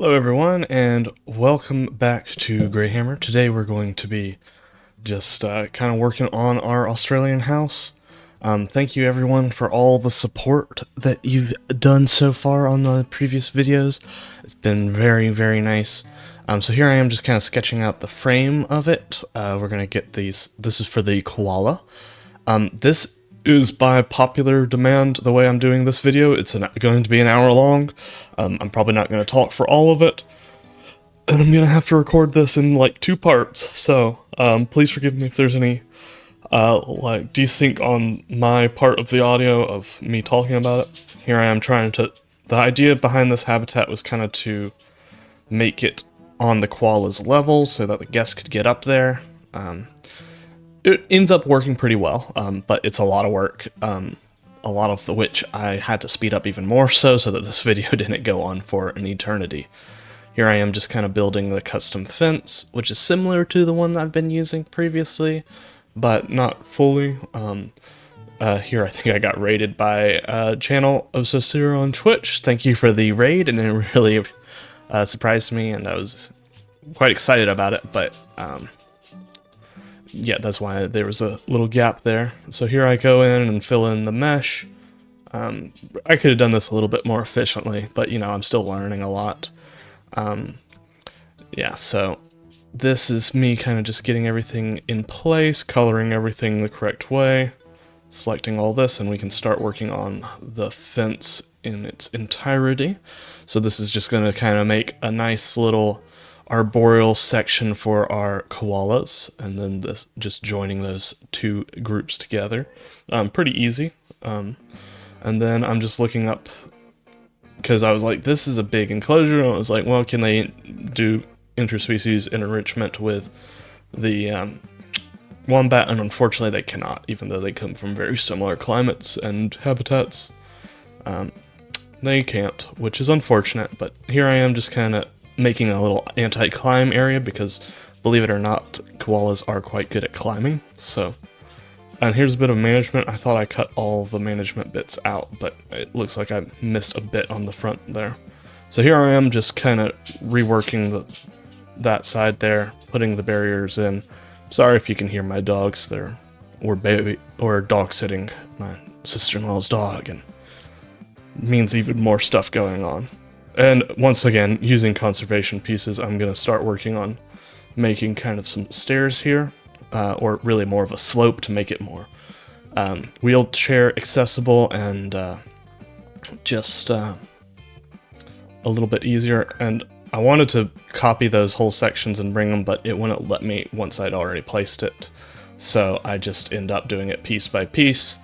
Hello everyone, and welcome back to Greyhammer. Today we're going to be just kind of working on our Australian house. Thank you everyone for all the support that you've done so far on the previous videos. It's been very nice. So here I am just kind of sketching out the frame of it. We're going to get these. This is for the koala. This is by popular demand the way I'm doing this video. It's going to be an hour long. I'm probably not going to talk for all of it, and I'm going to have to record this in like 2 parts, so please forgive me if there's any like desync on my part of the audio of me talking about it. Here I am trying to, the idea behind this habitat was kind of to make it on the koala's level so that the guests could get up there. It ends up working pretty well, but it's a lot of work, a lot of which I had to speed up even more so that this video didn't go on for an eternity. Here I am just kind of building the custom fence, which is similar to the one I've been using previously, but not fully. Here I think I got raided by a channel of Sosiro on Twitch. Thank you for the raid, and it really surprised me, and I was quite excited about it, but yeah, that's why there was a little gap there. So here I go in and fill in the mesh. I could have done this a little bit more efficiently, but you know, I'm still learning a lot. Yeah, so this is me kind of just getting everything in place, coloring everything the correct way, selecting all this, and we can start working on the fence in its entirety. So this is just going to kind of make a nice little arboreal section for our koalas, and then this just joining those 2 groups together. Pretty easy. And then I'm just looking up, because I was like, this is a big enclosure, and I was like, well, can they do interspecies enrichment with the wombat? And unfortunately they cannot, even though they come from very similar climates and habitats. They can't, which is unfortunate, but here I am just kind of making a little anti-climb area, because believe it or not, koalas are quite good at climbing. So, and here's a bit of management. I thought I cut all the management bits out, but it looks like I missed a bit on the front there. So here I am just kind of reworking that side there, putting the barriers in. Sorry if you can hear my dogs. We're dog sitting my sister-in-law's dog, and it means even more stuff going on. And once again, using conservation pieces, I'm going to start working on making kind of some stairs here, or really more of a slope to make it more wheelchair accessible and just a little bit easier. And I wanted to copy those whole sections and bring them, but it wouldn't let me once I'd already placed it. So I just end up doing it piece by piece.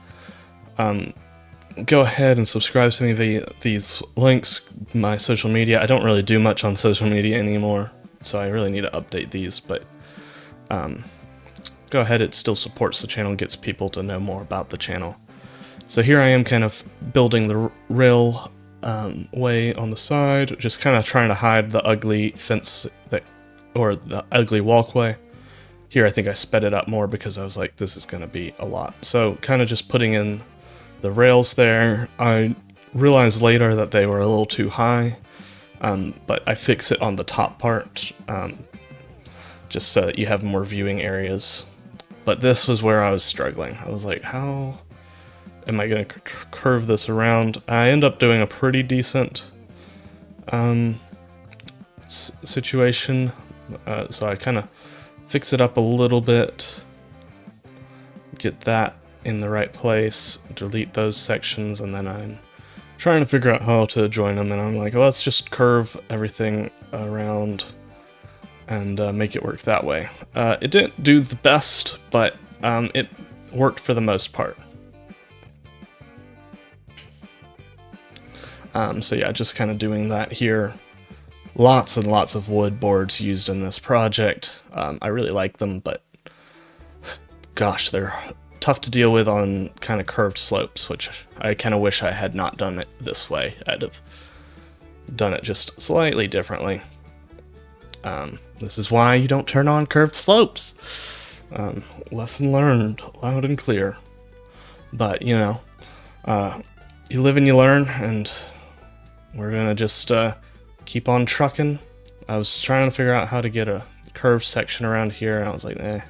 Go ahead and subscribe to me via these links, my social media. I don't really do much on social media anymore, so I really need to update these, but go ahead, it still supports the channel, gets people to know more about the channel. So here I am kind of building the rail way on the side, just kind of trying to hide the ugly fence or the ugly walkway. Here I think I sped it up more because I was like, this is going to be a lot. So kind of just putting in the rails there. I realized later that they were a little too high, but I fix it on the top part, just so that you have more viewing areas. But this was where I was struggling. I was like, how am I going to curve this around? I end up doing a pretty decent situation, so I kind of fix it up a little bit, get that in the right place, delete those sections, and then I'm trying to figure out how to join them, and I'm like, let's just curve everything around and make it work that way. It didn't do the best, but it worked for the most part. So yeah, just kind of doing that here. Lots and lots of wood boards used in this project. I really like them, but gosh, they're tough to deal with on kind of curved slopes, which I kind of wish I had not done it this way. I'd have done it just slightly differently. This is why you don't turn on curved slopes. Lesson learned, loud and clear. But, you know, you live and you learn, and we're gonna just keep on trucking. I was trying to figure out how to get a curved section around here, and I was like, eh.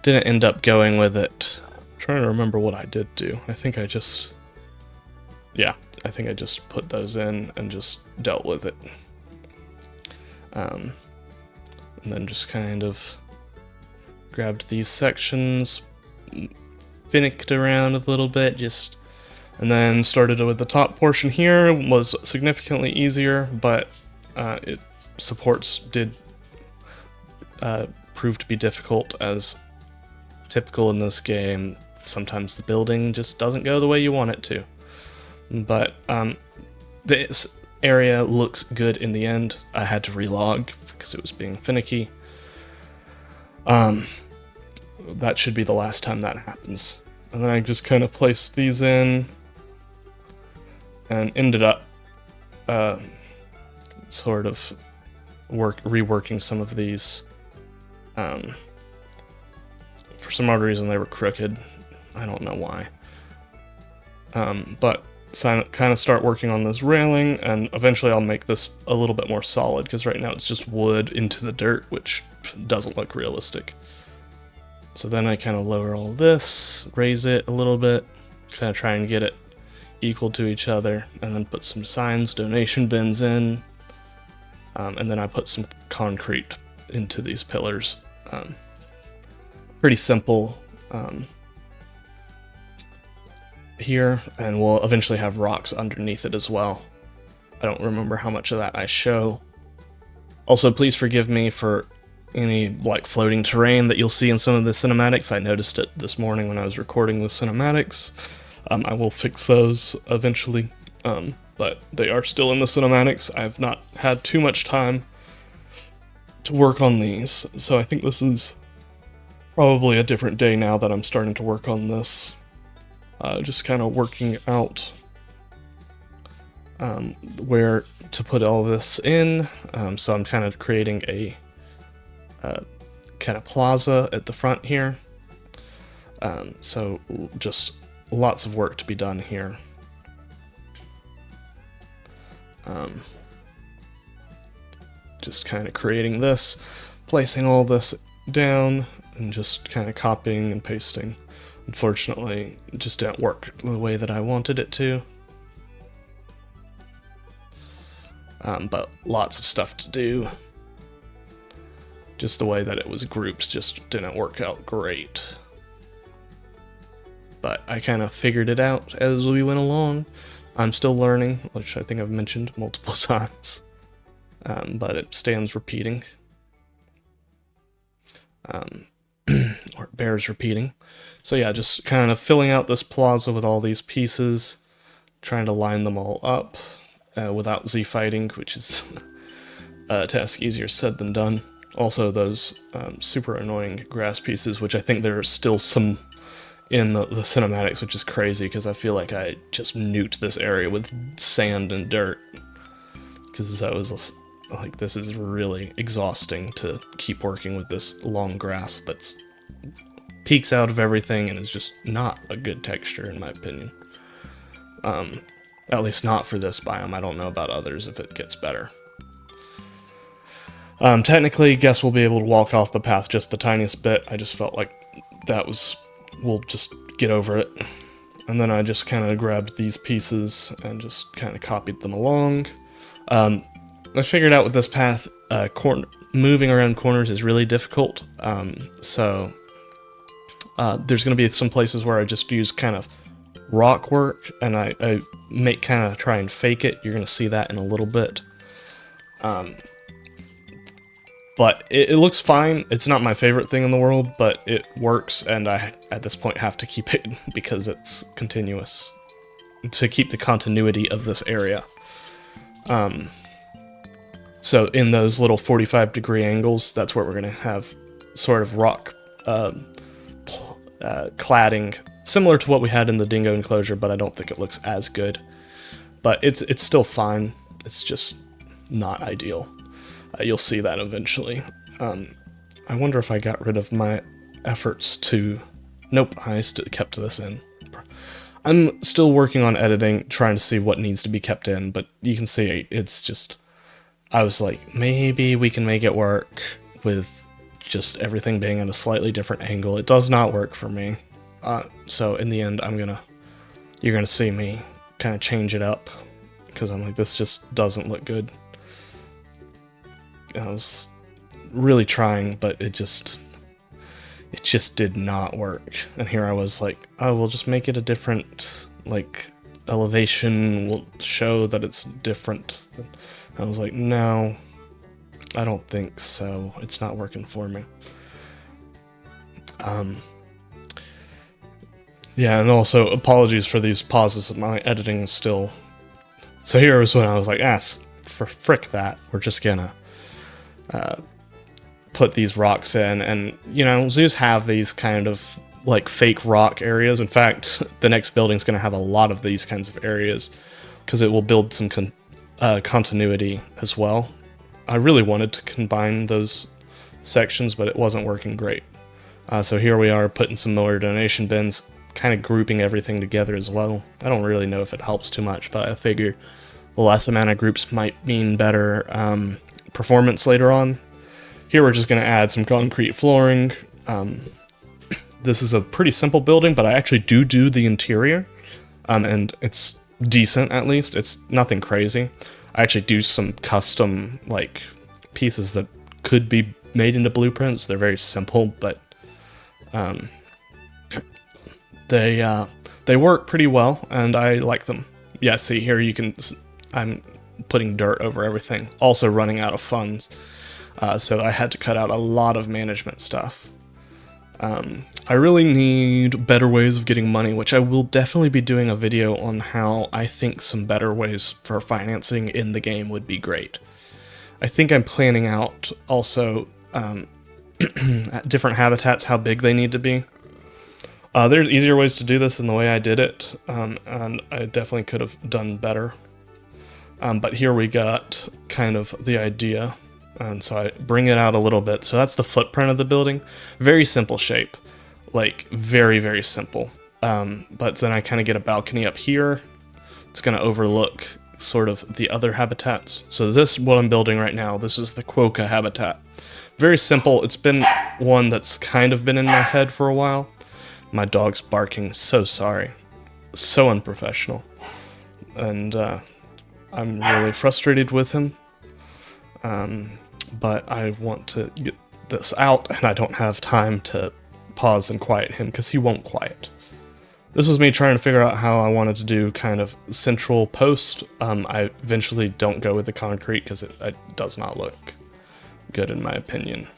Didn't end up going with it. I'm trying to remember what I did do. I think I just... yeah, I think I just put those in and just dealt with it. And then just kind of grabbed these sections, finicked around a little bit, and then started with the top portion here. It was significantly easier, but supports did prove to be difficult, as typical in this game. Sometimes the building just doesn't go the way you want it to. But this area looks good in the end. I had to relog because it was being finicky. That should be the last time that happens. And then I just kind of placed these in and ended up sort of reworking some of these. For some odd reason they were crooked. I don't know why. But so I kind of start working on this railing, and eventually I'll make this a little bit more solid, because right now it's just wood into the dirt, which doesn't look realistic. So then I kind of lower all this, raise it a little bit, kind of try and get it equal to each other, and then put some signs, donation bins in, and then I put some concrete into these pillars. Pretty simple here, and we'll eventually have rocks underneath it as well. I don't remember how much of that I show. Also, please forgive me for any like floating terrain that you'll see in some of the cinematics. I noticed it this morning when I was recording the cinematics. I will fix those eventually, but they are still in the cinematics. I've not had too much time to work on these, so I think this is probably a different day now that I'm starting to work on this. Just kind of working out where to put all this in. So I'm kind of creating a kind of plaza at the front here. So just lots of work to be done here. Just kind of creating this, placing all this down, and just kind of copying and pasting. Unfortunately, it just didn't work the way that I wanted it to. But lots of stuff to do. Just the way that it was grouped just didn't work out great. But I kind of figured it out as we went along. I'm still learning, which I think I've mentioned multiple times. But it stands repeating. Or it bears repeating. So yeah, just kind of filling out this plaza with all these pieces, trying to line them all up without Z-fighting, which is a task easier said than done. Also those super annoying grass pieces, which I think there are still some in the cinematics, which is crazy, because I feel like I just nuked this area with sand and dirt. Because I was like, this is really exhausting to keep working with this long grass that's peeks out of everything and is just not a good texture in my opinion. At least not for this biome. I don't know about others if it gets better. Technically, guess we'll be able to walk off the path just the tiniest bit. I just felt like that was, we'll just get over it. And then I just kind of grabbed these pieces and just kind of copied them along. I figured out with this path, moving around corners is really difficult. So there's going to be some places where I just use kind of rock work, and I make kind of try and fake it. You're going to see that in a little bit. But it looks fine. It's not my favorite thing in the world, but it works, and I, at this point, have to keep it because it's continuous, to keep the continuity of this area. So in those little 45-degree angles, that's where we're going to have sort of rock cladding, similar to what we had in the dingo enclosure, but I don't think it looks as good. But it's still fine. It's just not ideal. You'll see that eventually. I wonder if I got rid of my efforts to... Nope, I kept this in. I'm still working on editing, trying to see what needs to be kept in, but you can see it's just I was like, maybe we can make it work with just everything being at a slightly different angle. It does not work for me. So in the end, you're gonna see me kind of change it up, because I'm like, this just doesn't look good. I was really trying, but it just did not work. And here I was like, oh, we'll just make it a different, like, elevation. We'll show that it's different. I was like, no, I don't think so. It's not working for me. Yeah, and also apologies for these pauses. My editing is still... So here was when I was like, for frick that. We're just gonna put these rocks in, and you know, zoos have these kind of like fake rock areas. In fact, the next building's going to have a lot of these kinds of areas because it will build some continuity as well. I really wanted to combine those sections, but it wasn't working great. So here we are putting some more donation bins, kind of grouping everything together as well. I don't really know if it helps too much, but I figure the less amount of groups might mean better performance later on. Here we're just going to add some concrete flooring. This is a pretty simple building, but I actually do the interior, and it's decent at least. It's nothing crazy. I actually do some custom like pieces that could be made into blueprints. They're very simple, but they work pretty well, and I like them. Yeah, see here I'm putting dirt over everything. Also running out of funds. So I had to cut out a lot of management stuff. I really need better ways of getting money, which I will definitely be doing a video on how I think some better ways for financing in the game would be great. I think I'm planning out also different habitats, how big they need to be. There's easier ways to do this than the way I did it, and I definitely could have done better. But here we got kind of the idea. And so I bring it out a little bit. So that's the footprint of the building. Very simple shape. Like, very, very simple. But then I kind of get a balcony up here. It's going to overlook sort of the other habitats. So this, what I'm building right now, this is the quokka habitat. Very simple. It's been one that's kind of been in my head for a while. My dog's barking. So sorry. So unprofessional. And I'm really frustrated with him. But I want to get this out, and I don't have time to pause and quiet him because he won't quiet. This was me trying to figure out how I wanted to do kind of central post. I eventually don't go with the concrete because it does not look good in my opinion.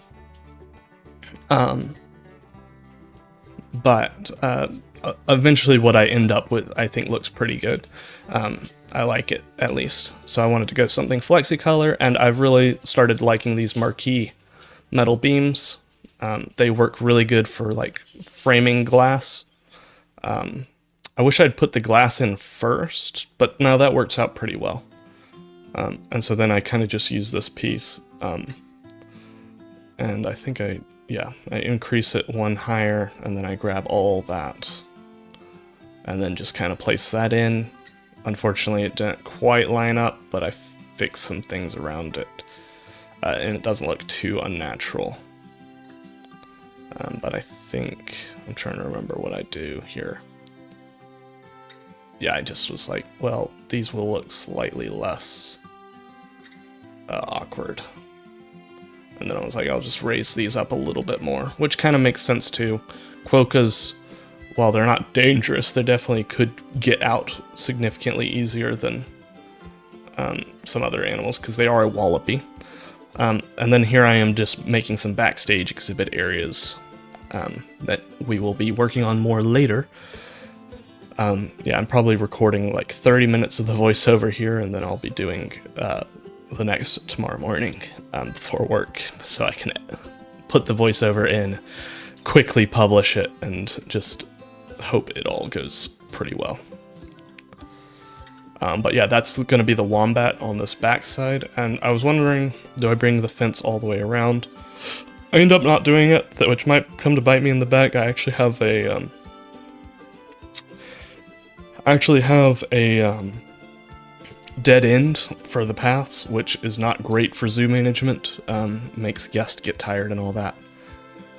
But eventually what I end up with I think looks pretty good. I like it, at least. So I wanted to go something flexi color, and I've really started liking these marquee metal beams. They work really good for like framing glass. I wish I'd put the glass in first, but no, that works out pretty well. And so then I kind of just use this piece. And I think I increase it one higher, and then I grab all that. And then just kind of place that in. Unfortunately, it didn't quite line up, but I fixed some things around it. And it doesn't look too unnatural. But I think... I'm trying to remember what I do here. Yeah, I just was like, well, these will look slightly less awkward. And then I was like, I'll just raise these up a little bit more, which kind of makes sense too. Quokkas, while they're not dangerous, they definitely could get out significantly easier than some other animals, because they are a wallaby. And then here I am just making some backstage exhibit areas that we will be working on more later. Yeah, I'm probably recording like 30 minutes of the voiceover here, and then I'll be doing the next tomorrow morning before work, so I can put the voiceover in, quickly publish it, and just hope it all goes pretty well. But yeah, that's going to be the wombat on this backside, and I was wondering, do I bring the fence all the way around? I end up not doing it, which might come to bite me in the back. I actually have dead end for the paths, which is not great for zoo management. Makes guests get tired and all that.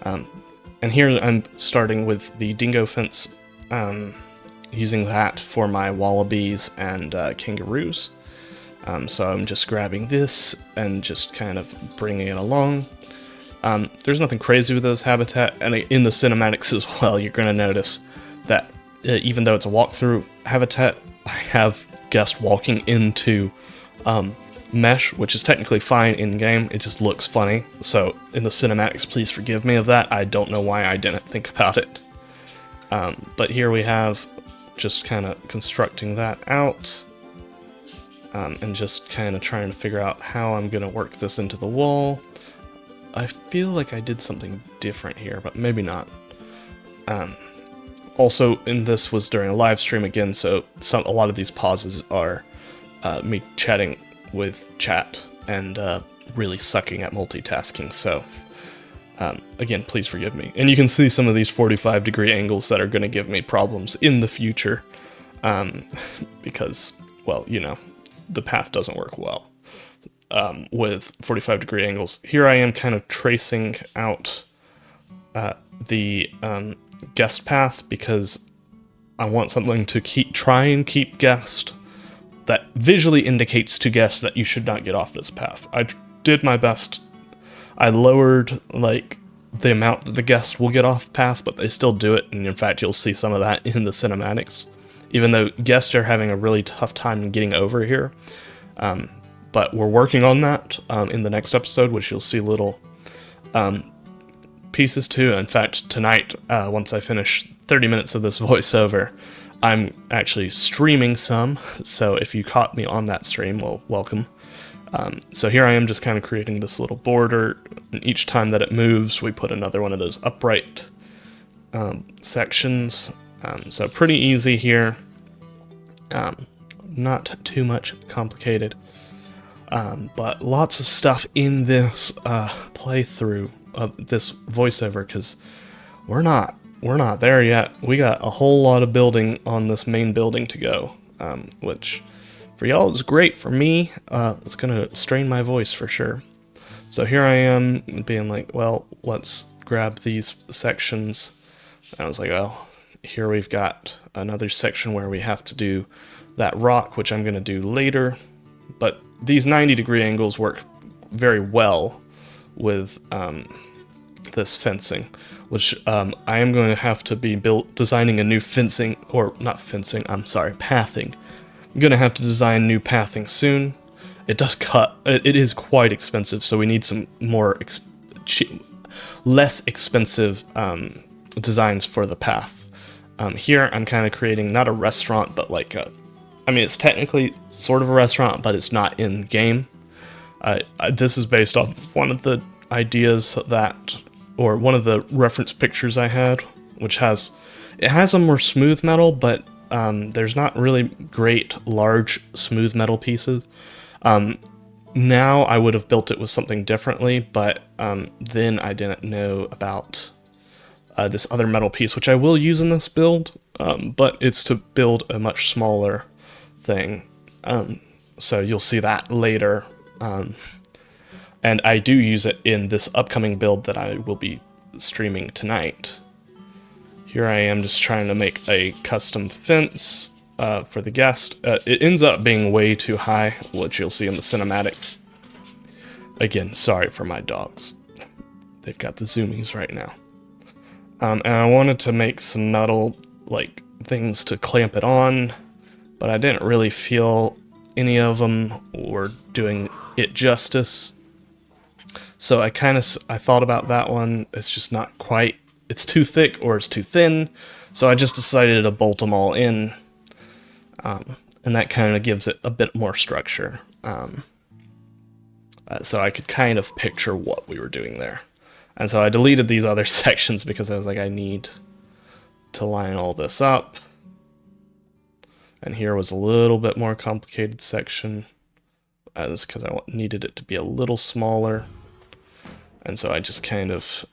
And here I'm starting with the dingo fence, using that for my wallabies and kangaroos. So I'm just grabbing this and just kind of bringing it along. There's nothing crazy with those habitat, and in the cinematics as well, you're going to notice that even though it's a walkthrough habitat, I have guests walking into mesh, which is technically fine in-game, it just looks funny. So in the cinematics, please forgive me of that. I don't know why I didn't think about it. But here we have just kind of constructing that out. And just kind of trying to figure out how I'm going to work this into the wall. I feel like I did something different here, but maybe not. Also, in this was during a live stream again, so a lot of these pauses are me chatting with chat and really sucking at multitasking, so again, please forgive me. And you can see some of these 45-degree angles that are going to give me problems in the future, because, well, you know, the path doesn't work well with 45-degree angles. Here I am kind of tracing out the guest path because I want something to try and keep guest that visually indicates to guests that you should not get off this path. I did my best. I lowered like the amount that the guests will get off path, but they still do it, and in fact you'll see some of that in the cinematics. Even though guests are having a really tough time getting over here. But we're working on that in the next episode, which you'll see little pieces to. In fact, tonight, once I finish 30 minutes of this voiceover, I'm actually streaming some. So if you caught me on that stream, well, welcome. So here I am just kind of creating this little border. And each time that it moves, we put another one of those upright sections. So pretty easy here. Not too much complicated. But lots of stuff in this playthrough of this voiceover, because we're not there yet. We got a whole lot of building on this main building to go, which for y'all is great. For me, it's gonna strain my voice for sure. So here I am being like, well, let's grab these sections. And I was like, well, here we've got another section where we have to do that rock, which I'm gonna do later. But these 90-degree angles work very well with this fencing, which I am going to have to be designing a new fencing, or not fencing, I'm sorry, pathing. I'm going to have to design new pathing soon. It does it is quite expensive, so we need some more less expensive designs for the path. Here I'm kind of creating not a restaurant, but like I mean, it's technically sort of a restaurant, but it's not in game. This is based off of one of the ideas that, or one of the reference pictures I had, which has a more smooth metal, but there's not really great large smooth metal pieces. Now I would have built it with something differently, but then I didn't know about this other metal piece, which I will use in this build, but it's to build a much smaller thing. So you'll see that later. And I do use it in this upcoming build that I will be streaming tonight. Here I am just trying to make a custom fence for the guest. It ends up being way too high, which you'll see in the cinematics. Again, sorry for my dogs. They've got the zoomies right now. And I wanted to make some metal like things to clamp it on, but I didn't really feel any of them were doing it justice. So I thought about that one. It's just not quite, it's too thick or it's too thin. So I just decided to bolt them all in. And that kind of gives it a bit more structure. So I could kind of picture what we were doing there. And so I deleted these other sections because I was like, I need to line all this up. And here was a little bit more complicated section. That's because I needed it to be a little smaller. And so I just kind of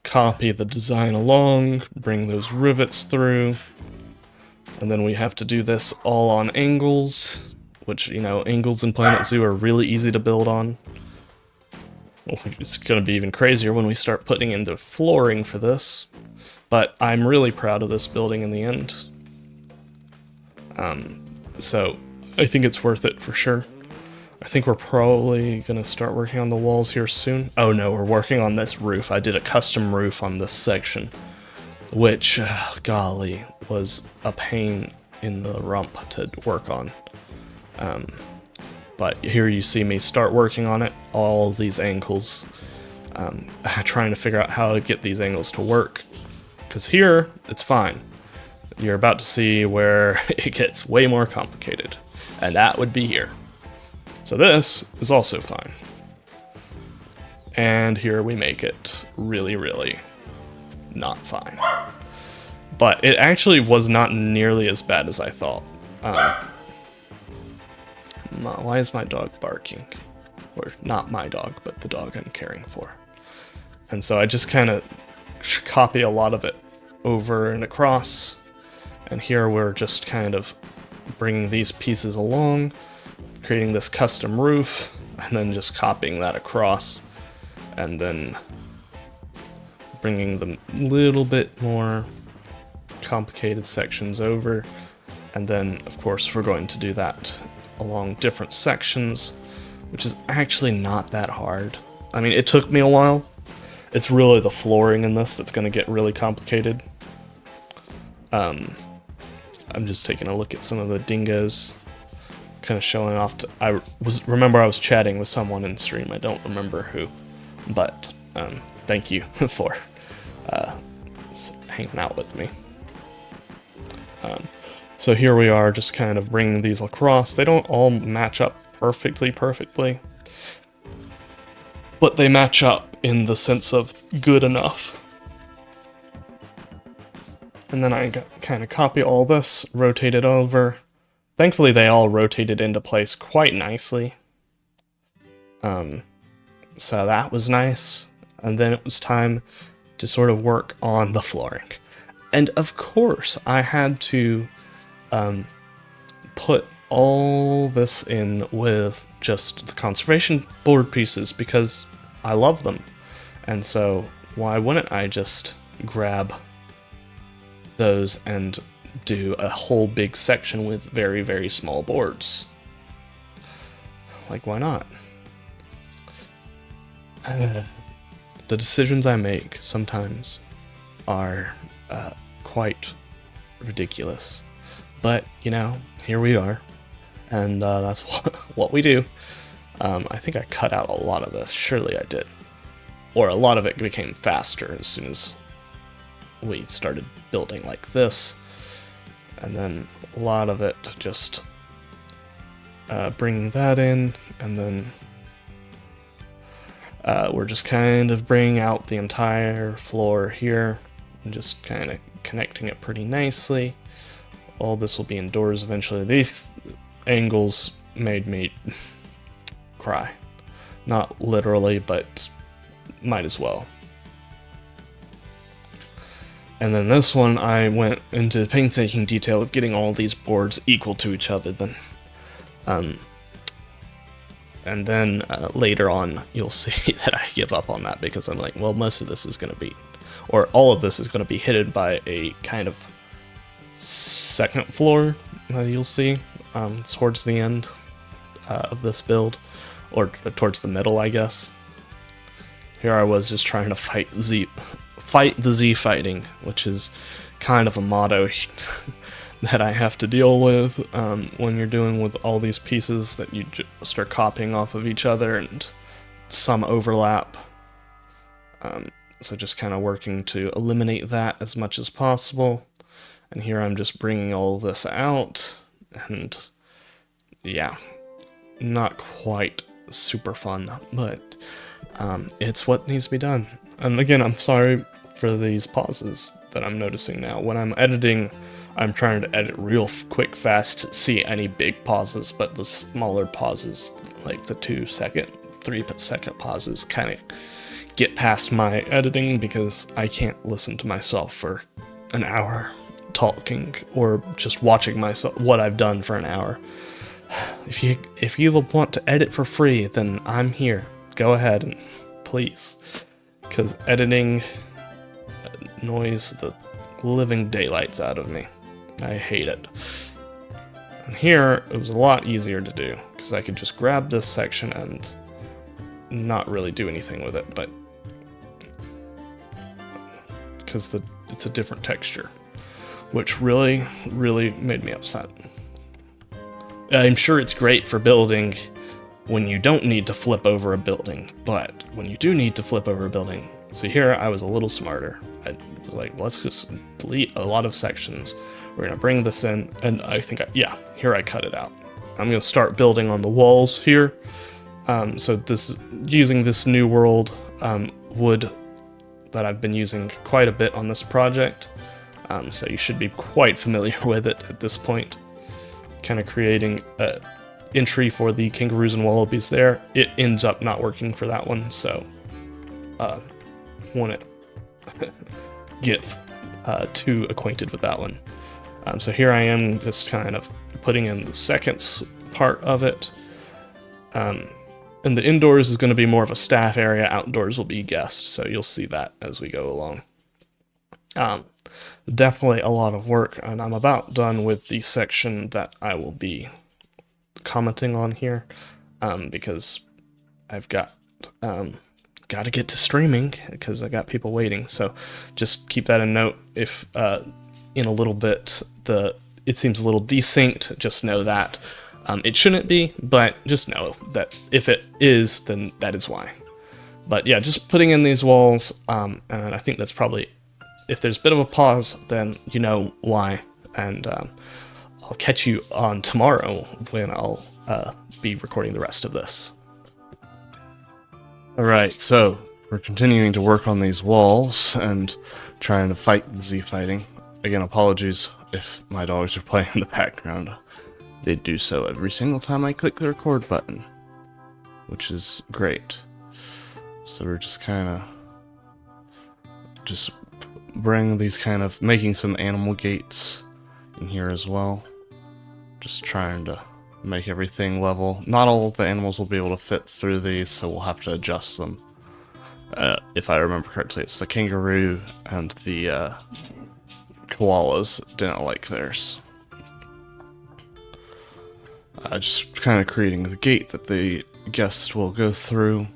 copy the design along, bring those rivets through. And then we have to do this all on angles, which, you know, angles in Planet Zoo are really easy to build on. Well, it's going to be even crazier when we start putting in the flooring for this. But I'm really proud of this building in the end. So I think it's worth it for sure. I think we're probably going to start working on the walls here soon. Oh no, we're working on this roof. I did a custom roof on this section, which, golly, was a pain in the rump to work on. But here you see me start working on it, all these angles, trying to figure out how to get these angles to work. Because here, it's fine. You're about to see where it gets way more complicated, and that would be here. So this is also fine. And here we make it really, really not fine. But it actually was not nearly as bad as I thought. Why is my dog barking? Or not my dog, but the dog I'm caring for. And so I just kind of copy a lot of it over and across. And here we're just kind of bringing these pieces along, creating this custom roof, and then just copying that across, and then bringing the little bit more complicated sections over. And then, of course, we're going to do that along different sections, which is actually not that hard. I mean, it took me a while. It's really the flooring in this that's going to get really complicated. I'm just taking a look at some of the dingoes, kind of showing off. Remember I was chatting with someone in stream. I don't remember who, but thank you for hanging out with me. So here we are, just kind of bringing these across. They don't all match up perfectly, but they match up in the sense of good enough. And then I kind of copy all this, rotate it over. Thankfully, they all rotated into place quite nicely. So that was nice. And then it was time to sort of work on the flooring. And of course, I had to put all this in with just the conservation board pieces because I love them. And so why wouldn't I just grab those and do a whole big section with very, very small boards? Like, why not? The decisions I make sometimes are quite ridiculous. But, you know, here we are. And that's what we do. I think I cut out a lot of this. Surely I did. Or a lot of it became faster as soon as we started building like this. And then a lot of it just bringing that in. And then we're just kind of bringing out the entire floor here. And just kind of connecting it pretty nicely. All this will be indoors eventually. These angles made me cry. Not literally, but might as well. And then this one, I went into the painstaking detail of getting all these boards equal to each other. And then later on, you'll see that I give up on that because I'm like, well, most of this is going to be, or all of this is going to be hidden by a kind of second floor that you'll see towards the end of this build, or towards the middle, I guess. Here I was just trying to fight the Z fighting, which is kind of a motto that I have to deal with when you're doing with all these pieces that you start copying off of each other and some overlap. So just kind of working to eliminate that as much as possible. And here I'm just bringing all this out, and yeah, not quite super fun, but it's what needs to be done. And again, I'm sorry for these pauses that I'm noticing now. When I'm editing, I'm trying to edit real quick, fast, to see any big pauses, but the smaller pauses, like the 2-second, 3-second pauses, kind of get past my editing because I can't listen to myself for an hour talking or just watching myself what I've done for an hour. if you want to edit for free, then I'm here. Go ahead and please, because editing annoys the living daylights out of me. I hate it. And here it was a lot easier to do because I could just grab this section and not really do anything with it, but because it's a different texture, which really made me upset. I'm sure it's great for building when you don't need to flip over a building, but when you do need to flip over a building, so here I was a little smarter. I was like, let's just delete a lot of sections. We're gonna bring this in, and I think, yeah, here I cut it out. I'm gonna start building on the walls here. So using this New World wood that I've been using quite a bit on this project. So you should be quite familiar with it at this point. Kind of creating an entry for the kangaroos and wallabies there. It ends up not working for that one, so want to get too acquainted with that one. So here I am just kind of putting in the second part of it. And the indoors is going to be more of a staff area, outdoors will be guests, so you'll see that as we go along. Definitely a lot of work, and I'm about done with the section that I will be commenting on here, because I've got to get to streaming, because I got people waiting, so just keep that in note. If in a little bit it seems a little desynced, just know that. It shouldn't be, but just know that if it is, then that is why. But yeah, just putting in these walls, and I think that's probably, if there's a bit of a pause, then you know why. And I'll catch you on tomorrow when I'll be recording the rest of this. Alright, so we're continuing to work on these walls and trying to fight the Z-fighting. Again, apologies if my dogs are playing in the background. They do so every single time I click the record button, which is great. So we're just kind of bring these making some animal gates in here as well. Just trying to make everything level. Not all of the animals will be able to fit through these, so we'll have to adjust them. If I remember correctly, it's the kangaroo and the koalas didn't like theirs. Just kind of creating the gate that the guest will go through.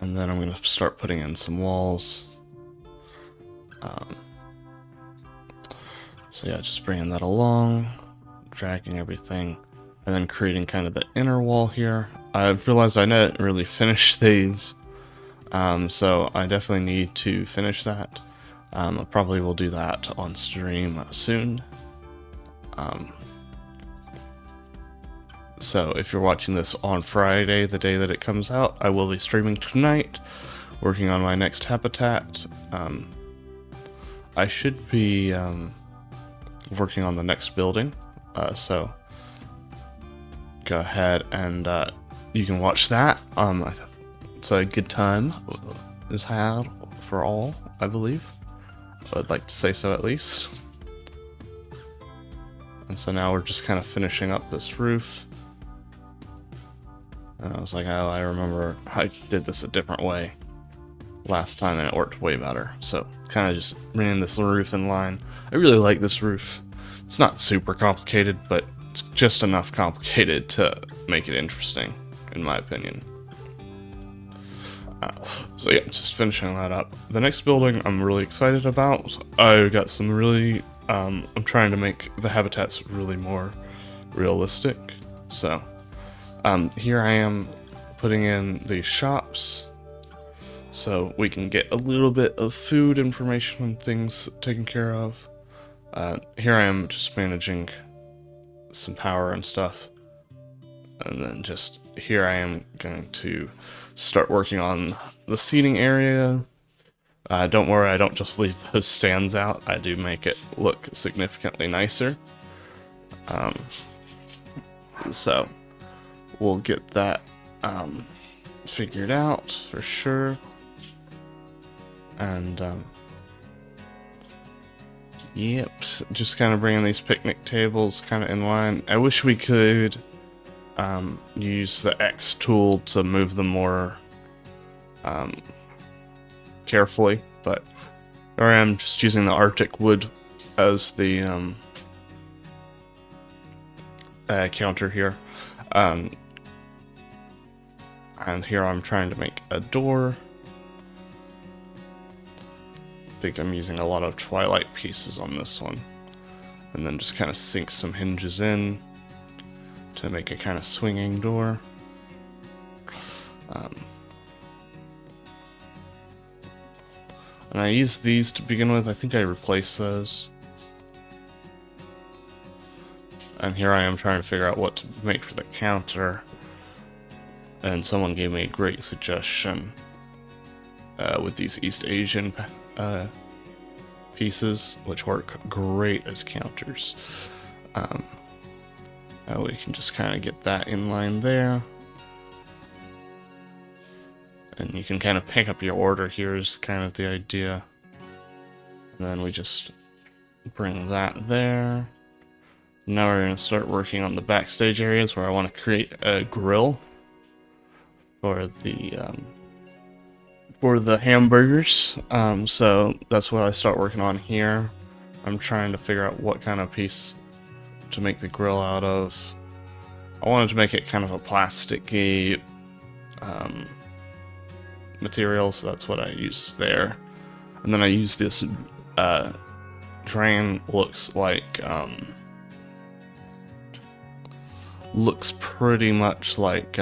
And then I'm going to start putting in some walls. So yeah, just bringing that along, dragging everything, and then creating kind of the inner wall here. I've realized I didn't really finish these, so I definitely need to finish that. I probably will do that on stream soon. So if you're watching this on Friday, the day that it comes out, I will be streaming tonight, working on my next habitat. I should be working on the next building, so go ahead and you can watch that. It's a good time is had for all, I believe. I'd like to say so at least. And so now we're just kind of finishing up this roof. And I was like, oh, I remember I did this a different way last time and it worked way better. So kind of just bringing this roof in line. I really like this roof. It's not super complicated, but it's just enough complicated to make it interesting, in my opinion. So yeah, just finishing that up. The next building I'm really excited about. I got some really, I'm trying to make the habitats really more realistic. So here I am putting in the shops so we can get a little bit of food information and things taken care of. Here I am just managing some power and stuff. And then just here I am going to start working on the seating area. Don't worry, I don't just leave those stands out. I do make it look significantly nicer. So we'll get that figured out for sure. And Yep, just kind of bringing these picnic tables kind of in line. I wish we could use the X tool to move them more carefully, but here I am just using the Arctic wood as the counter here. And here I'm trying to make a door. I think I'm using a lot of Twilight pieces on this one. And then just kind of sink some hinges in to make a kind of swinging door. And I used these to begin with. I think I replaced those. And here I am trying to figure out what to make for the counter. And someone gave me a great suggestion with these East Asian pieces, which work great as counters. We can just kind of get that in line there. And you can kind of pick up your order here is kind of the idea. And then we just bring that there. Now we're going to start working on the backstage areas where I want to create a grill for the hamburgers. So that's what I start working on here. I'm trying to figure out what kind of piece to make the grill out of. I wanted to make it kind of a plasticky material, so that's what I used there. And then I used this drain, looks pretty much like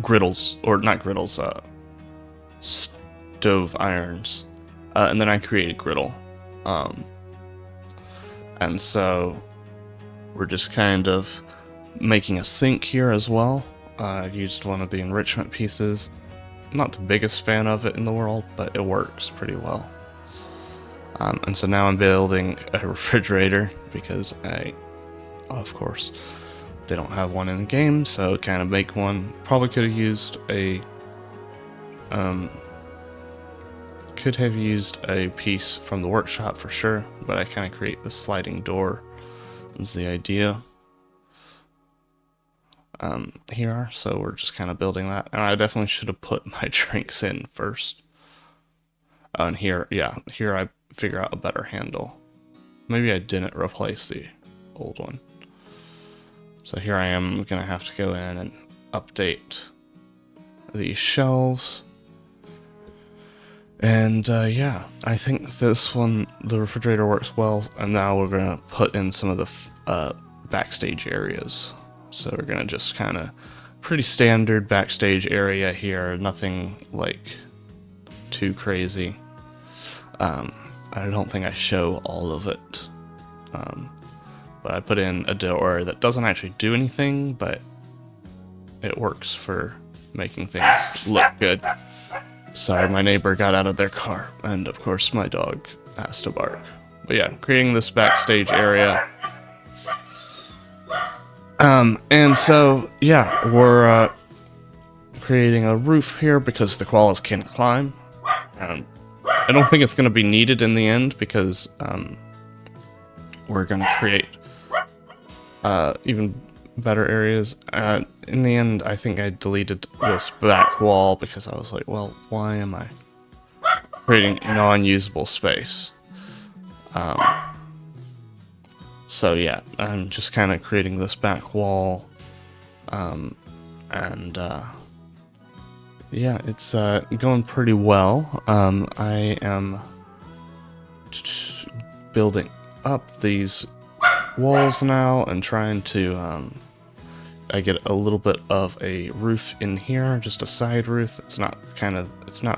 griddles, or not griddles, stove irons. And then I created griddle. And so we're just kind of making a sink here as well. I used one of the enrichment pieces. Not the biggest fan of it in the world, but it works pretty well. And so now I'm building a refrigerator because of course, they don't have one in the game, so kind of make one. Probably could have used a piece from the workshop for sure, but I kind of create the sliding door is the idea. Here, so we're just kind of building that, and I definitely should have put my drinks in first. And here I figure out a better handle. Maybe I didn't replace the old one. So here I am gonna have to go in and update these shelves. And yeah, I think this one, the refrigerator works well, and now we're gonna put in some of the backstage areas. So we're gonna just kind of pretty standard backstage area here, nothing like too crazy. I don't think I show all of it, but I put in a door that doesn't actually do anything, but it works for making things look good. Sorry, my neighbor got out of their car, and of course my dog has to bark. But yeah, creating this backstage area. And so, yeah, we're creating a roof here because the koalas can't climb. I don't think it's going to be needed in the end because we're going to create even better areas. In the end, I think I deleted this back wall because I was like, well, why am I creating non-usable space? So yeah, I'm just kind of creating this back wall, yeah, it's going pretty well. I am building up these walls now and trying to I get a little bit of a roof in here, just a side roof. It's not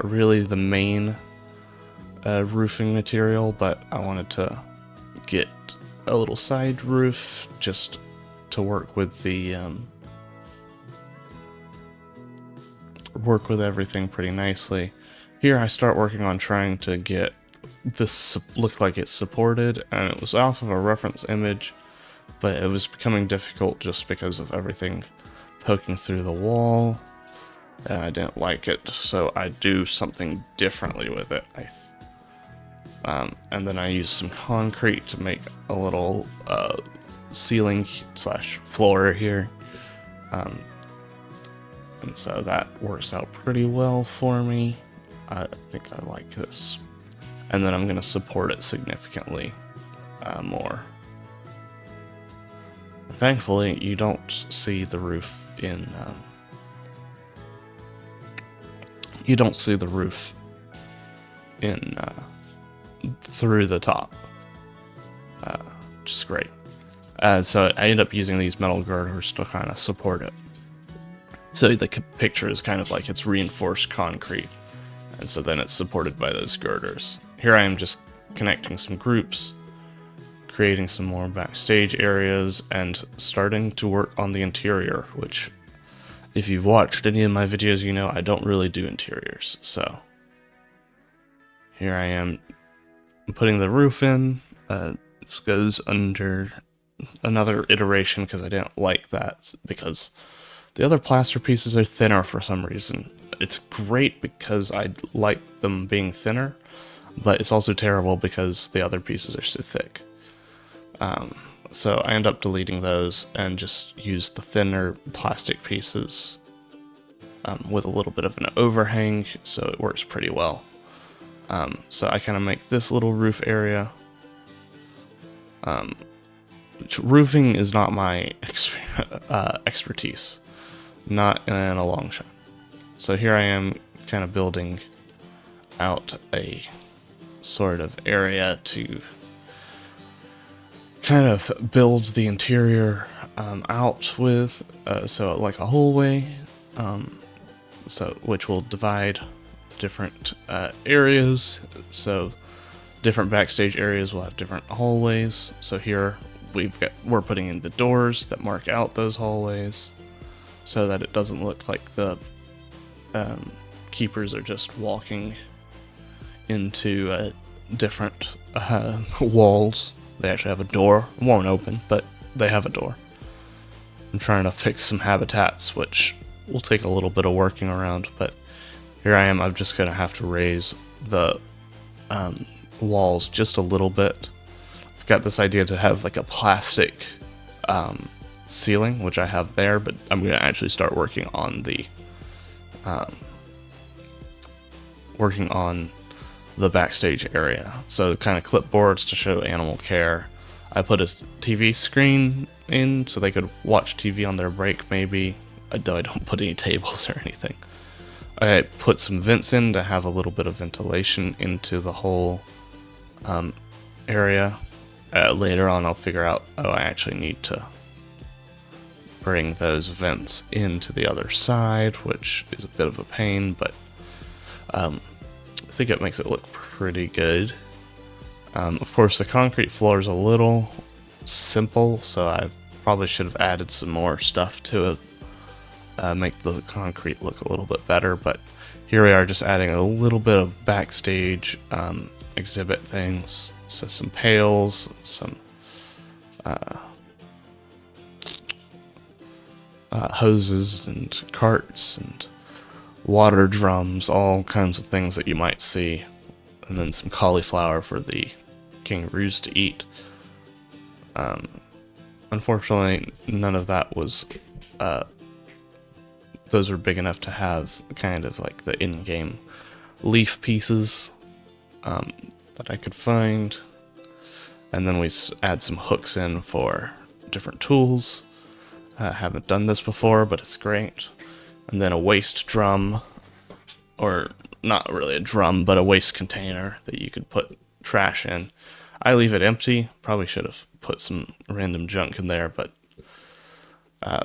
really the main roofing material, but I wanted to get a little side roof just to work with the work with everything pretty nicely. Here I start working on trying to get this look like it's supported, and it was off of a reference image, but it was becoming difficult just because of everything poking through the wall, and I didn't like it, so I do something differently with it. And then I used some concrete to make a little ceiling slash floor here. And so that works out pretty well for me. I think I like this. And then I'm going to support it significantly more. Thankfully, you don't see the roof in... you don't see the roof in through the top, which is great. So I end up using these metal girders to kind of support it. So the picture is kind of like it's reinforced concrete, and so then it's supported by those girders. Here I am just connecting some groups, creating some more backstage areas, and starting to work on the interior, which, if you've watched any of my videos, you know I don't really do interiors. So here I am putting the roof in. This goes under another iteration because I didn't like that, because the other plaster pieces are thinner for some reason. It's great because I like them being thinner, but it's also terrible because the other pieces are so thick. So I end up deleting those and just use the thinner plastic pieces with a little bit of an overhang, so it works pretty well. So I kind of make this little roof area. Which roofing is not my expertise, not in a long shot. So here I am kind of building out a sort of area to kind of build the interior out with, so like a hallway, so which will divide the different areas. So different backstage areas will have different hallways. So here we're putting in the doors that mark out those hallways, so that it doesn't look like the keepers are just walking into different walls. They actually have a door. It won't open, but they have a door. I'm trying to fix some habitats, which will take a little bit of working around, but here I am. I'm just going to have to raise the walls just a little bit. I've got this idea to have like a plastic ceiling, which I have there, but I'm going to actually start working on the backstage area. So kind of clipboards to show animal care. I put a TV screen in so they could watch TV on their break, maybe, though I don't put any tables or anything. I put some vents in to have a little bit of ventilation into the whole area. Later on I'll figure out, I actually need to bring those vents into the other side, which is a bit of a pain, but I think it makes it look pretty good. Of course, the concrete floor is a little simple, so I probably should have added some more stuff to it, make the concrete look a little bit better, but here we are just adding a little bit of backstage exhibit things. So some pails, some hoses and carts and water drums, all kinds of things that you might see, and then some cauliflower for the kangaroos to eat. Unfortunately, none of that was, those are big enough to have kind of like the in-game leaf pieces that I could find. And then we add some hooks in for different tools. I haven't done this before, but it's great. And then a waste drum, or not really a drum, but a waste container that you could put trash in. I leave it empty. Probably should have put some random junk in there, but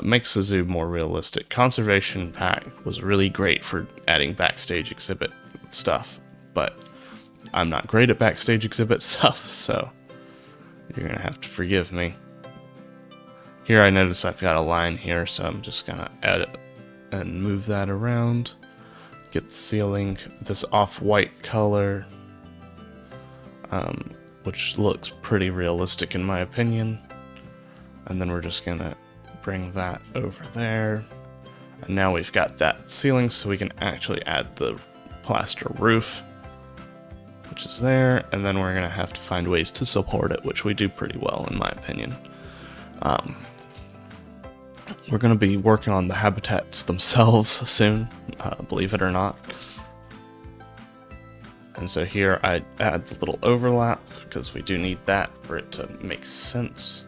makes the zoo more realistic. Conservation pack was really great for adding backstage exhibit stuff, but I'm not great at backstage exhibit stuff, so you're gonna have to forgive me. Here I notice I've got a line here, so I'm just gonna add it and move that around. Get the ceiling this off-white color, which looks pretty realistic in my opinion. And then we're just gonna bring that over there. And now we've got that ceiling, so we can actually add the plaster roof, which is there, and then we're going to have to find ways to support it, which we do pretty well, in my opinion. We're going to be working on the habitats themselves soon, believe it or not. And so here I add the little overlap, because we do need that for it to make sense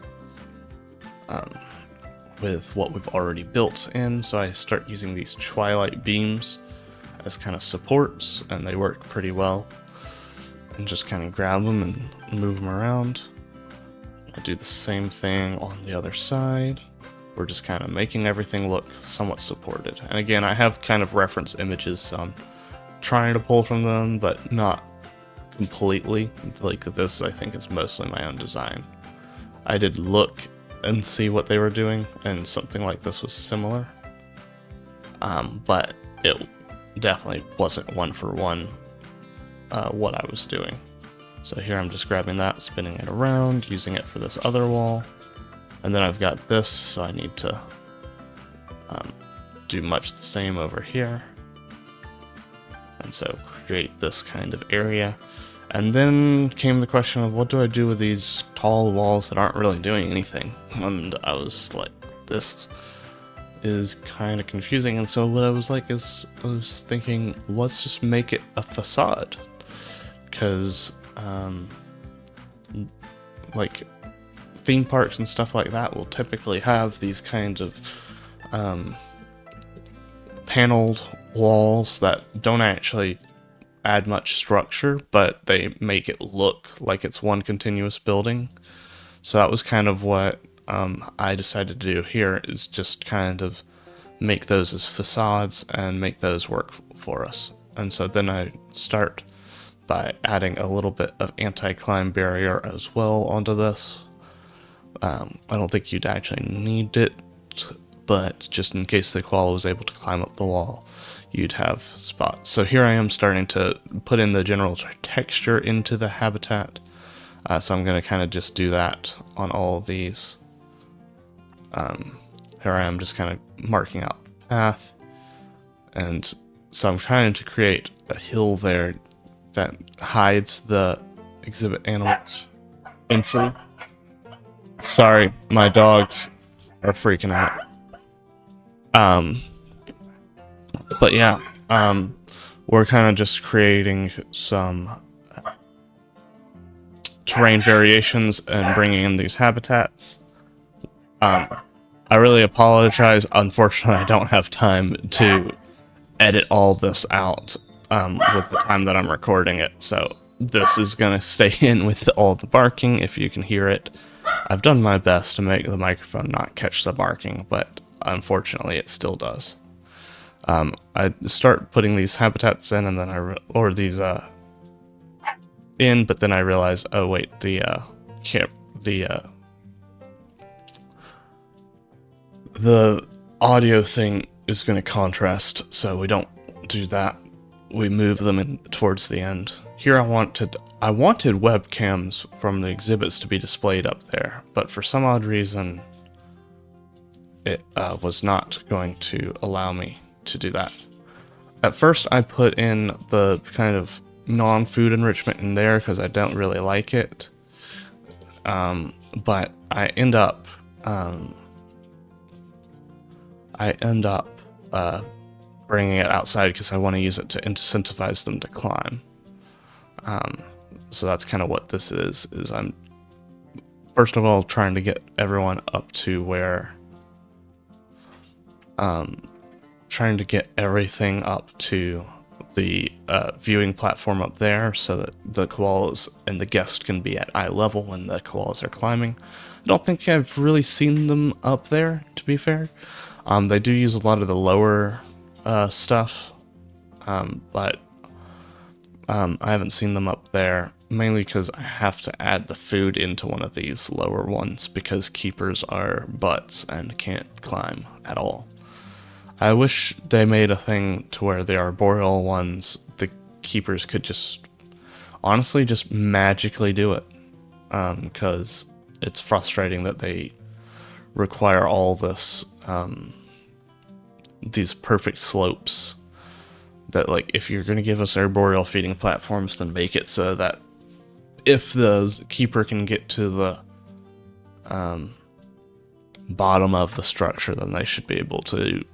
with what we've already built in. So I start using these twilight beams as kind of supports, and they work pretty well. And just kind of grab them and move them around. I'll do the same thing on the other side. We're just kind of making everything look somewhat supported. And again, I have kind of reference images, so I'm trying to pull from them, but not completely. Like this, I think, is mostly my own design. I did look and see what they were doing, and something like this was similar. But it definitely wasn't one for one what I was doing. So here I'm just grabbing that, spinning it around, using it for this other wall. And then I've got this, so I need to do much the same over here. And so create this kind of area. And then came the question of, what do I do with these tall walls that aren't really doing anything? And I was like, this is kind of confusing. And so what I was like is, I was thinking, let's just make it a facade. Because, like, theme parks and stuff like that will typically have these kinds of paneled walls that don't actually add much structure, but they make it look like it's one continuous building. So that was kind of what I decided to do here, is just kind of make those as facades and make those work for us. And so then I start by adding a little bit of anti-climb barrier as well onto this. I don't think you'd actually need it, but just in case the koala was able to climb up the wall, you'd have spots. So here I am starting to put in the general texture into the habitat. So I'm going to kind of just do that on all of these. Here I am just kind of marking out the path. And so I'm trying to create a hill there that hides the exhibit animals entry. Sorry, my dogs are freaking out. But yeah, we're kind of just creating some terrain variations and bringing in these habitats. I really apologize. Unfortunately, I don't have time to edit all this out with the time that I'm recording it. So this is going to stay in with all the barking if you can hear it. I've done my best to make the microphone not catch the barking, but unfortunately it still does. I start putting these habitats in, and then but then I realize, oh wait, the audio thing is going to contrast, so we don't do that. We move them in towards the end. Here I wanted webcams from the exhibits to be displayed up there, but for some odd reason it was not going to allow me to do that. At first I put in the kind of non-food enrichment in there because I don't really like it, but I end up bringing it outside because I want to use it to incentivize them to climb. So that's kind of what this is I'm first of all trying to get everyone up to where trying to get everything up to the viewing platform up there so that the koalas and the guest can be at eye level when the koalas are climbing. I don't think I've really seen them up there, to be fair. They do use a lot of the lower stuff, but I haven't seen them up there, mainly because I have to add the food into one of these lower ones because keepers are butts and can't climb at all. I wish they made a thing to where the arboreal ones, the keepers could just honestly just magically do it, because it's frustrating that they require all this these perfect slopes that like if you're going to give us arboreal feeding platforms, then make it so that if the keeper can get to the bottom of the structure, then they should be able to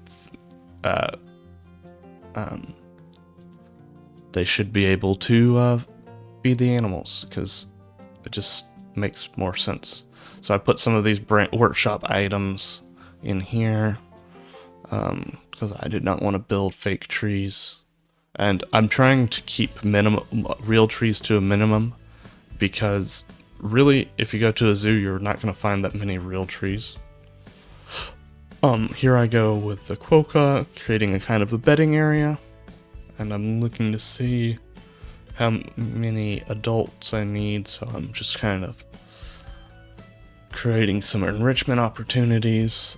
feed the animals, because it just makes more sense. So I put some of these workshop items in here because I did not want to build fake trees, and I'm trying to keep real trees to a minimum, because really if you go to a zoo you're not going to find that many real trees. Here I go with the quokka, creating a kind of a bedding area, and I'm looking to see how many adults I need, so I'm just kind of creating some enrichment opportunities.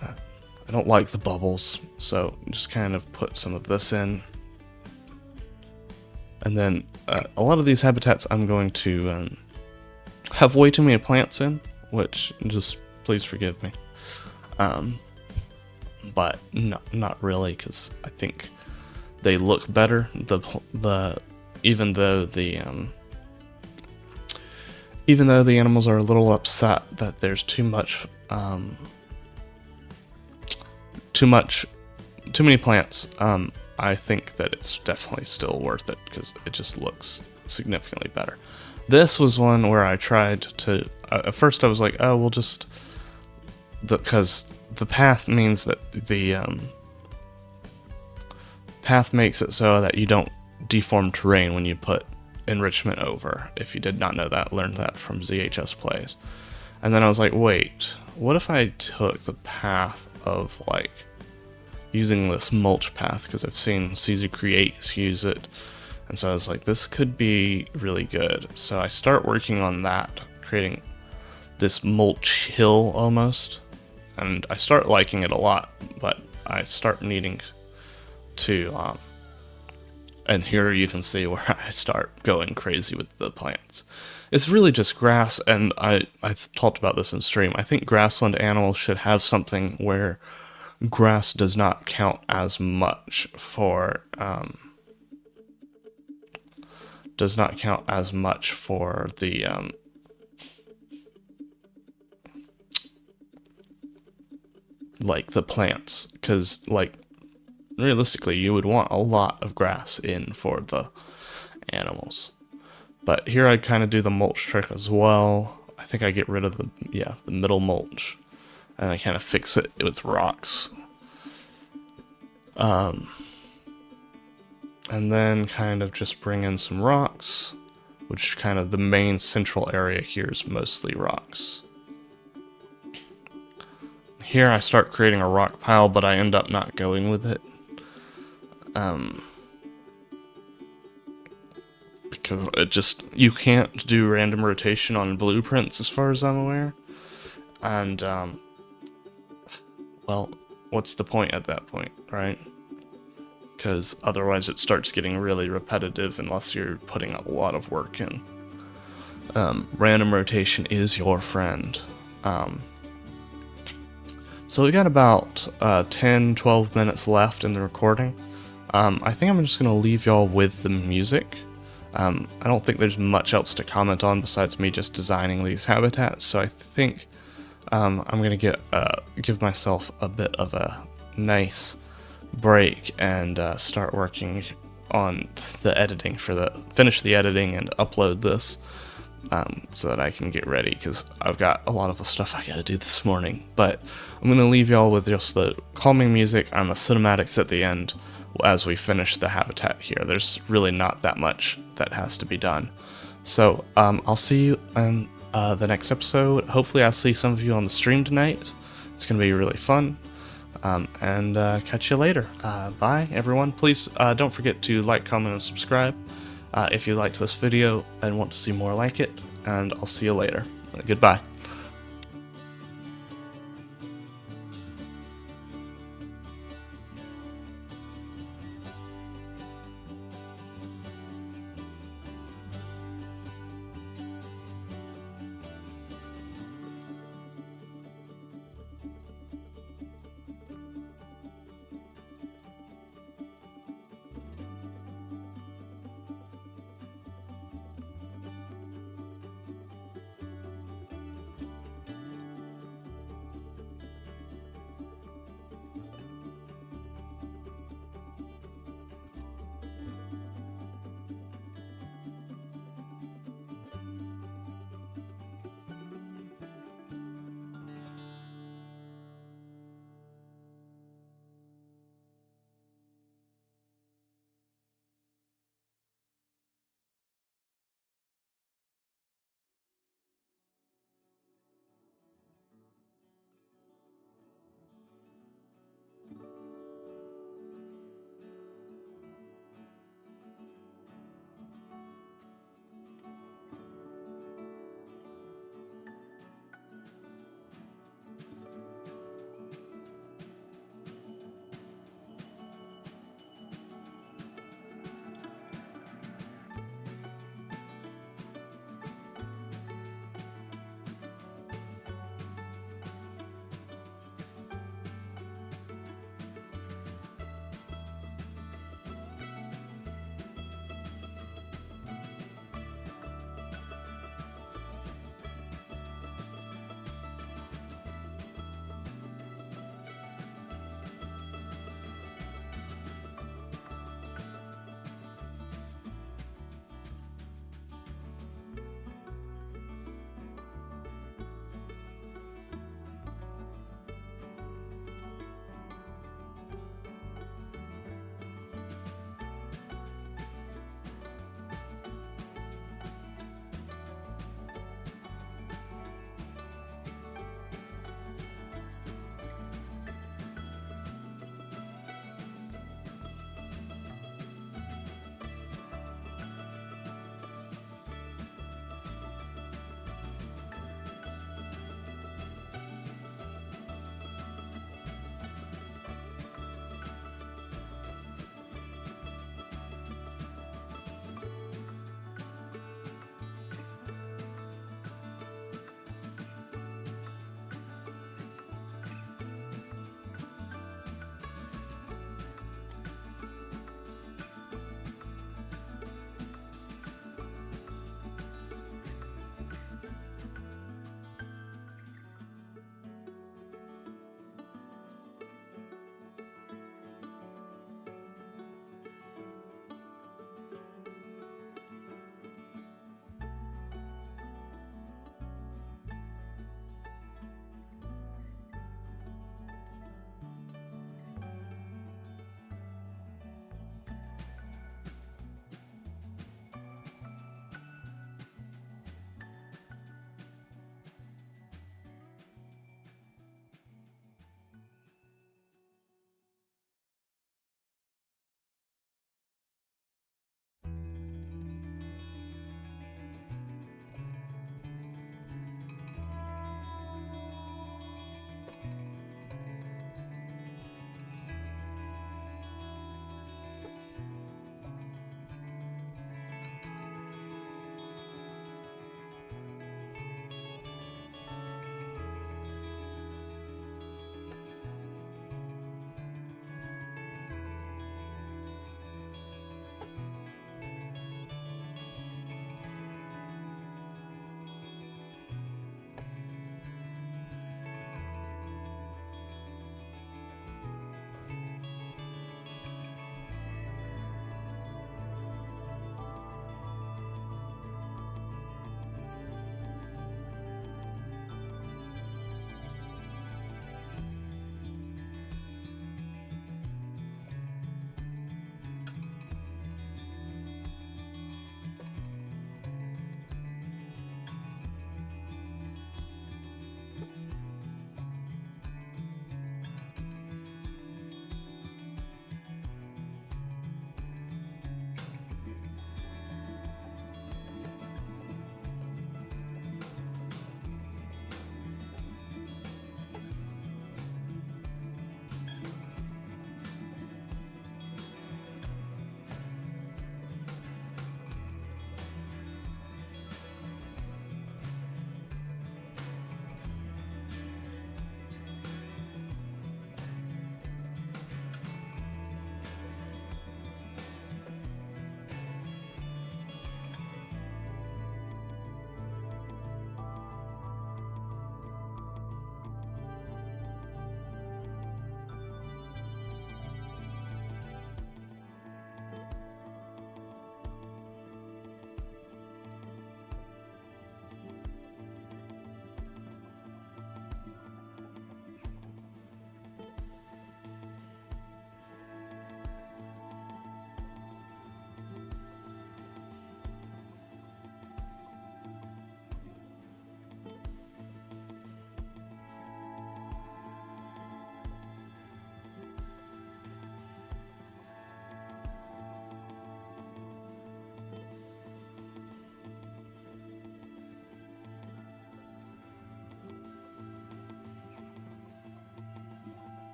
I don't like the bubbles, so just kind of put some of this in. And then a lot of these habitats I'm going to have way too many plants in, which just please forgive me. But not really, because I think they look better. Even though the animals are a little upset that there's too many plants, I think that it's definitely still worth it, because it just looks significantly better. This was one where I tried to, at first I was like, oh, we'll just, because the path means that the path makes it so that you don't deform terrain when you put enrichment over. If you did not know that, learned that from ZHS Plays. And then I was like, wait, what if I took the path of like using this mulch path, because I've seen Caesar Creates use it, and so I was like, this could be really good. So I start working on that, creating this mulch hill almost, and I start liking it a lot, but I start needing to and here you can see where I start going crazy with the plants. It's really just grass, and I've talked about this in stream. I think grassland animals should have something where grass does not count as much for the like the plants, because like realistically you would want a lot of grass in for the animals. But here I kind of do the mulch trick as well. I think I get rid of the middle mulch, and I kind of fix it with rocks. And then kind of just bring in some rocks, which kind of the main central area here is mostly rocks. Here I start creating a rock pile, but I end up not going with it. Because it just, you can't do random rotation on blueprints as far as I'm aware. And, well, what's the point at that point, right? Because otherwise it starts getting really repetitive unless you're putting a lot of work in. Random rotation is your friend. So we got about 10-12 minutes left in the recording. I think I'm just going to leave y'all with the music. I don't think there's much else to comment on besides me just designing these habitats, so I think I'm going to give myself a bit of a nice break and start working on the editing finish the editing and upload this so that I can get ready, because I've got a lot of the stuff I gotta do this morning. But I'm going to leave y'all with just the calming music and the cinematics at the end as we finish the habitat here. There's really not that much that has to be done. So I'll see you in the next episode. Hopefully I'll see some of you on the stream tonight. It's going to be really fun. And catch you later. Bye, everyone. Please don't forget to like, comment, and subscribe if you liked this video and want to see more like it. And I'll see you later. Goodbye.